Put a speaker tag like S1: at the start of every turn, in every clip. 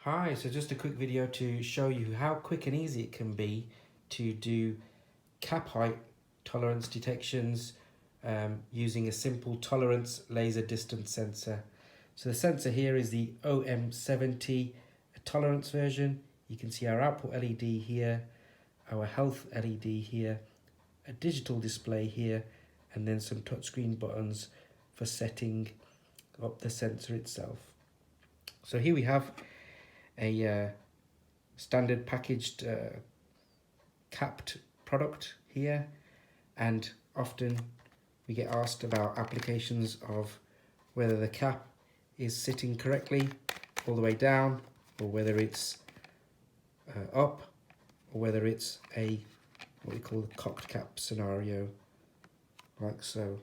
S1: Hi, so just a quick video to show you how quick and easy it can be to do cap height tolerance detections using a simple tolerance laser distance sensor. So the sensor here is the OM70 tolerance version. You can see our output LED here, our health LED here, a digital display here, and then some touchscreen buttons for setting up the sensor itself. So here we have a standard packaged capped product here, and often we get asked about applications of whether the cap is sitting correctly all the way down, or whether it's up, or whether it's a what we call the cocked cap scenario, like so.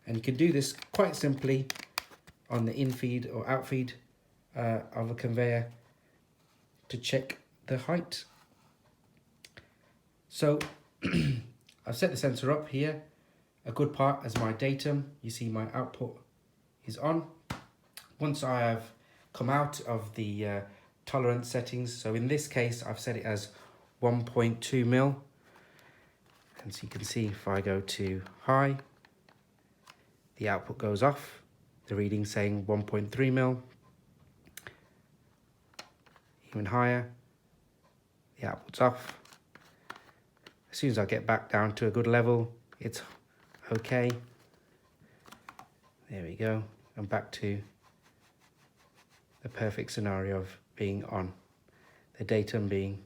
S1: And you can do this quite simply on the in-feed or out-feed of a conveyor to check the height. So I've set the sensor up here. A good part is my datum. You see my output is on. Once I have come out of the tolerance settings, so in this case I've set it as 1.2 mil, and so you can see if I go to high, the output goes off, the reading saying 1.3 mil. Even higher, the output's off. As soon as I get back down to a good level, it's okay. There we go. I'm back to the perfect scenario of being on. The datum being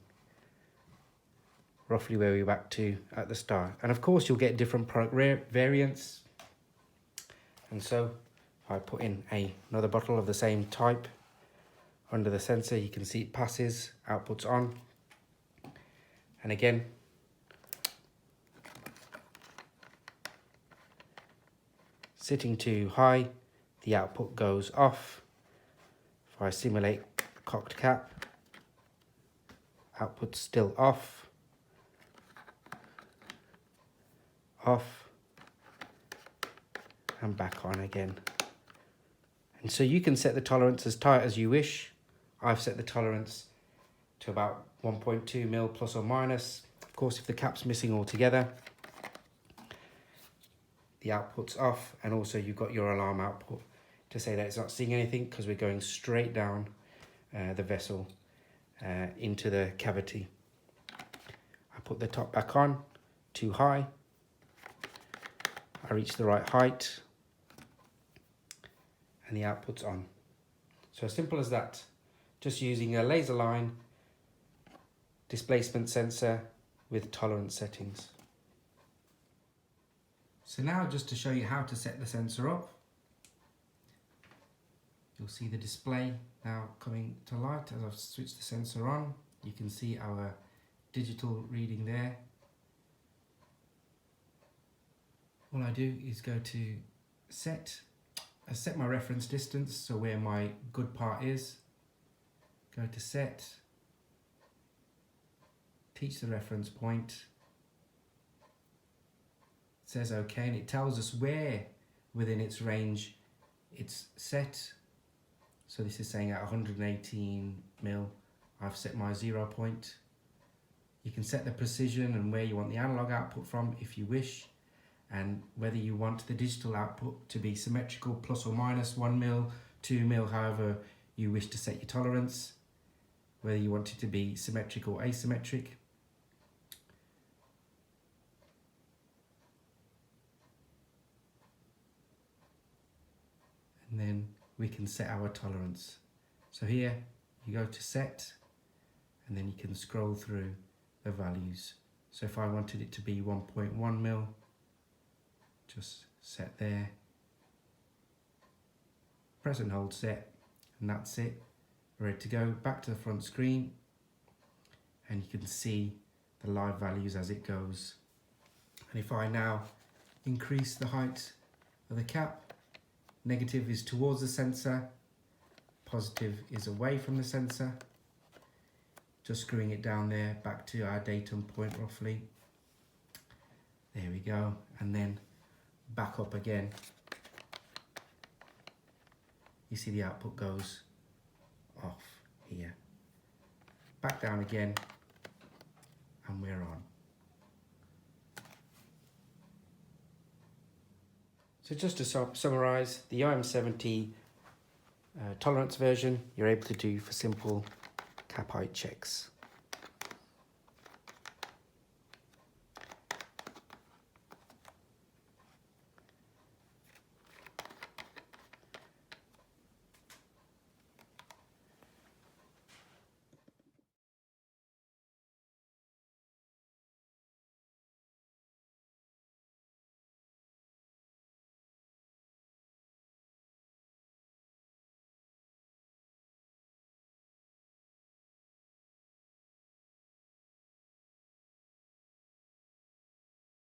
S1: roughly where we were back to at the start. And of course, you'll get different product variants. And so if I put in another bottle of the same type under the sensor, you can see it passes, output's on. And again, sitting too high, the output goes off. If I simulate a cocked cap, output's still off, and back on again. And so you can set the tolerance as tight as you wish. I've set the tolerance to about 1.2 mil plus or minus. Of course, if the cap's missing altogether, the output's off, and also you've got your alarm output to say that it's not seeing anything, because we're going straight down the vessel into the cavity. I put the top back on, too high. I reach the right height, and the output's on. So as simple as that. Just using a laser line displacement sensor with tolerance settings. So now, just to show you how to set the sensor up, you'll see the display now coming to light as I've switched the sensor on. You can see our digital reading there. All I do is go to set. I set my reference distance, so where my good part is. Go to set, teach the reference point. It says OK, and it tells us where within its range it's set. So this is saying at 118 mil, I've set my 0 point. You can set the precision and where you want the analog output from if you wish, and whether you want the digital output to be symmetrical plus or minus 1 mil, 2 mil, however you wish to set your tolerance, whether you want it to be symmetric or asymmetric. And then we can set our tolerance. So here you go to set, and then you can scroll through the values. So if I wanted it to be 1.1 mil, just set there, press and hold set, and that's it. Ready to go. Back to the front screen, and you can see the live values as it goes. And if I now increase the height of the cap, negative is towards the sensor, positive is away from the sensor. Just screwing it down there back to our datum point roughly. There we go. And then back up again. You see the output goes off here. Back down again, and we're on. So just to summarise, the OM70 tolerance version you're able to do for simple cap height checks.